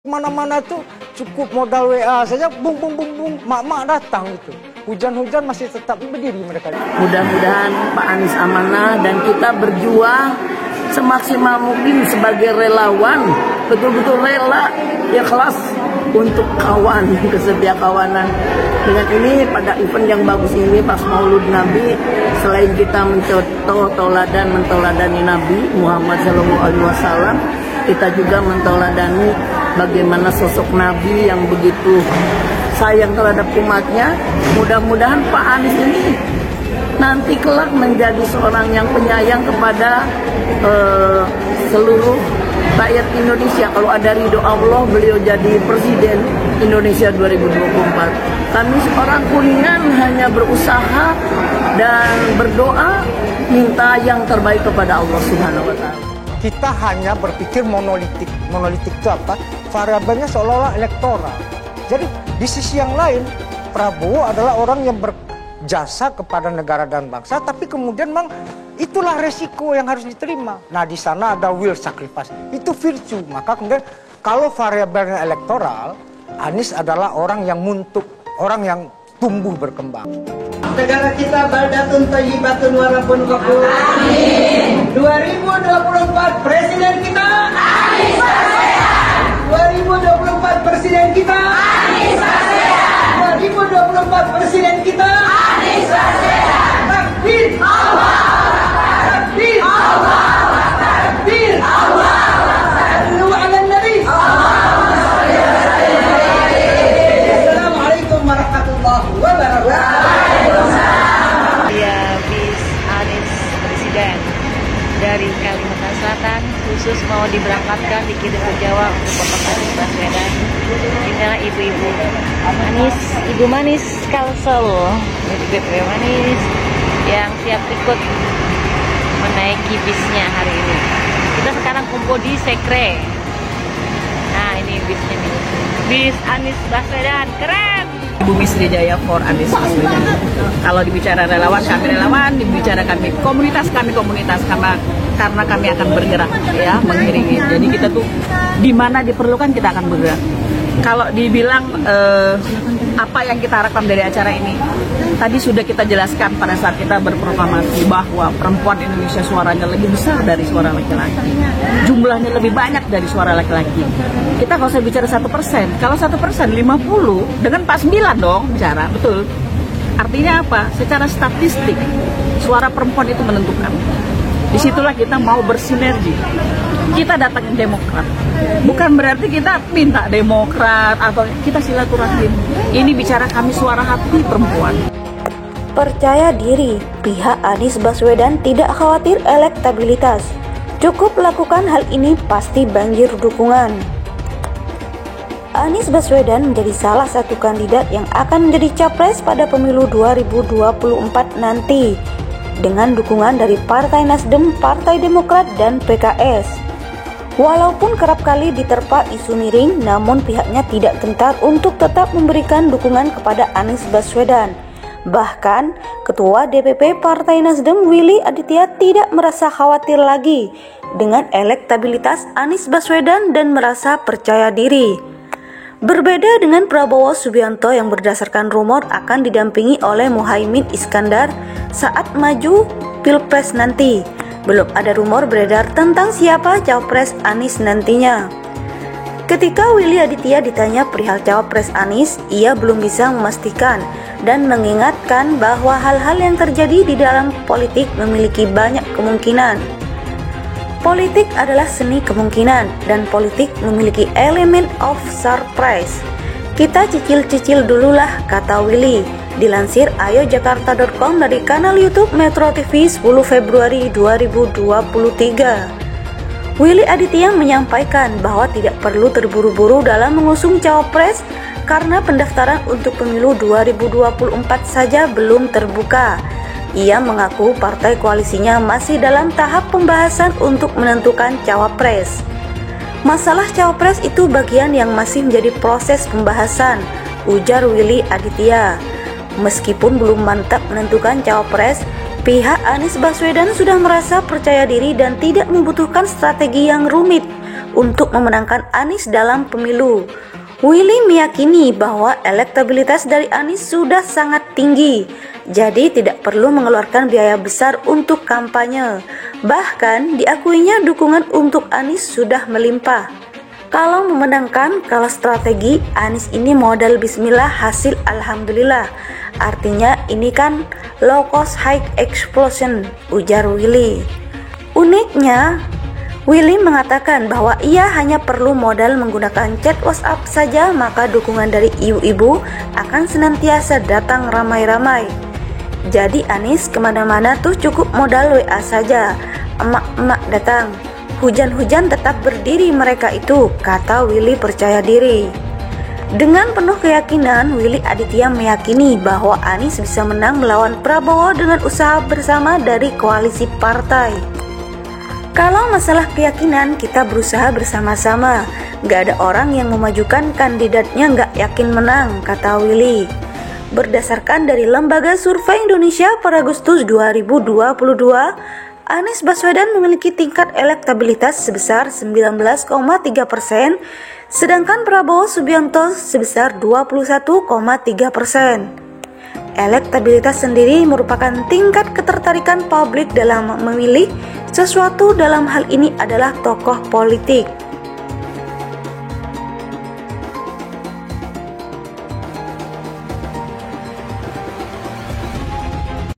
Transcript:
Mana-mana tuh cukup modal WA saja, bung bung bung bung, mak datang itu. Hujan-hujan masih tetap berdiri mereka. Mudah-mudahan Pak Anies amanah dan kita berjuang semaksimal mungkin sebagai relawan, betul-betul rela, ikhlas untuk kawan, kesetia kawanan. Dengan ini pada event yang bagus ini pas Maulud Nabi, selain kita mencontoh mentoladani Nabi Muhammad SAW, kita juga mentoladani bagaimana sosok Nabi yang begitu sayang terhadap umatnya. Mudah-mudahan Pak Anies ini nanti kelak menjadi seorang yang penyayang kepada seluruh rakyat Indonesia. Kalau ada ridho Allah, beliau jadi Presiden Indonesia 2024. Kami seorang Kuningan hanya berusaha dan berdoa minta yang terbaik kepada Allah Subhanahu wa Ta'ala. Kita hanya berpikir monolitik. Monolitik itu apa? Variabelnya seolah-olah elektoral. Jadi di sisi yang lain, Prabowo adalah orang yang berjasa kepada negara dan bangsa, tapi kemudian memang itulah resiko yang harus diterima. Nah, di sana ada will sacrifice. Itu virtue. Maka kemudian kalau variabelnya elektoral, Anies adalah orang yang muntuk, orang yang tumbuh berkembang. Negara kita baldatun thayyibatun wa rabbun ghafur. Amin. 2024 presiden kita Anies Baswedan. 2024 presiden kita Anies Baswedan. 2024 presiden kita Anies Baswedan. Takbir Allah. Takbir Allah. Takbir Allah. Sallu ala nabi. Assalamualaikum warahmatullahi wabarakatuh. Bis Anies Presiden dari Kalimantan Selatan khusus mau diberangkatkan dikirim ke Jawa untuk Bapak Anies Baswedan. Inilah ibu-ibu Anies, Ibu Manis Kalsel, BPP Manis yang siap ikut menaiki bisnya hari ini. Kita sekarang kumpul di Sekre. Nah, ini bisnya nih. Bis Anies Baswedan, keren. Ibu Misri Jaya for Anies Baswedan. Kalau dibicara relawan, dibicara kami komunitas, karena kami akan bergerak ya, mengiringi. Jadi kita tuh di mana diperlukan kita akan bergerak. Kalau dibilang apa yang kita harapkan dari acara ini, tadi sudah kita jelaskan pada saat kita berproklamasi bahwa perempuan Indonesia suaranya lebih besar dari suara laki-laki, jumlahnya lebih banyak dari suara laki-laki. Kita kalau saya bicara 1%, kalau 1% 50 dengan 49 dong bicara, betul. Artinya apa? Secara statistik suara perempuan itu menentukan. Disitulah kita mau bersinergi. Kita datangin Demokrat, bukan berarti kita minta Demokrat atau kita silaturahim. Ini bicara kami suara hati perempuan. Percaya diri, pihak Anies Baswedan tidak khawatir elektabilitas. Cukup lakukan hal ini pasti banjir dukungan. Anies Baswedan menjadi salah satu kandidat yang akan menjadi capres pada pemilu 2024 nanti dengan dukungan dari Partai Nasdem, Partai Demokrat, dan PKS. Walaupun kerap kali diterpa isu miring, namun pihaknya tidak gentar untuk tetap memberikan dukungan kepada Anies Baswedan. Bahkan, Ketua DPP Partai Nasdem Willy Aditya tidak merasa khawatir lagi dengan elektabilitas Anies Baswedan dan merasa percaya diri. Berbeda dengan Prabowo Subianto yang berdasarkan rumor akan didampingi oleh Muhaimin Iskandar saat maju Pilpres nanti. Belum ada rumor beredar tentang siapa cawapres Anies nantinya. Ketika Willy Aditya ditanya perihal cawapres Anies, ia belum bisa memastikan dan mengingatkan bahwa hal-hal yang terjadi di dalam politik memiliki banyak kemungkinan. Politik adalah seni kemungkinan dan politik memiliki elemen of surprise. Kita cicil-cicil dululah, kata Willy. Dilansir ayojakarta.com dari kanal YouTube Metro TV 10 Februari 2023. Willy Aditya menyampaikan bahwa tidak perlu terburu-buru dalam mengusung cawapres karena pendaftaran untuk pemilu 2024 saja belum terbuka. Ia mengaku partai koalisinya masih dalam tahap pembahasan untuk menentukan cawapres. Masalah cawapres itu bagian yang masih menjadi proses pembahasan, ujar Willy Aditya. Meskipun belum mantap menentukan cawapres, pihak Anies Baswedan sudah merasa percaya diri dan tidak membutuhkan strategi yang rumit untuk memenangkan Anies dalam pemilu. Willy meyakini bahwa elektabilitas dari Anies sudah sangat tinggi, jadi tidak perlu mengeluarkan biaya besar untuk kampanye. Bahkan diakuinya dukungan untuk Anies sudah melimpah. Kalau memenangkan, kalau strategi Anies ini modal bismillah hasil alhamdulillah. Artinya ini kan low cost high explosion, ujar Willy. Uniknya, Willy mengatakan bahwa ia hanya perlu modal menggunakan chat WhatsApp saja, maka dukungan dari ibu-ibu akan senantiasa datang ramai-ramai. Jadi Anies kemana-mana tuh cukup modal WA saja, emak-emak datang, hujan-hujan tetap berdiri mereka itu, kata Willy percaya diri. Dengan penuh keyakinan, Willy Aditya meyakini bahwa Anies bisa menang melawan Prabowo dengan usaha bersama dari koalisi partai. Kalau masalah keyakinan, kita berusaha bersama-sama. Gak ada orang yang memajukan kandidatnya gak yakin menang, kata Willy. Berdasarkan dari Lembaga Survei Indonesia pada Agustus 2022, Anies Baswedan memiliki tingkat elektabilitas sebesar 19,3%, sedangkan Prabowo Subianto sebesar 21,3%. Elektabilitas sendiri merupakan tingkat ketertarikan publik dalam memilih sesuatu, dalam hal ini adalah tokoh politik.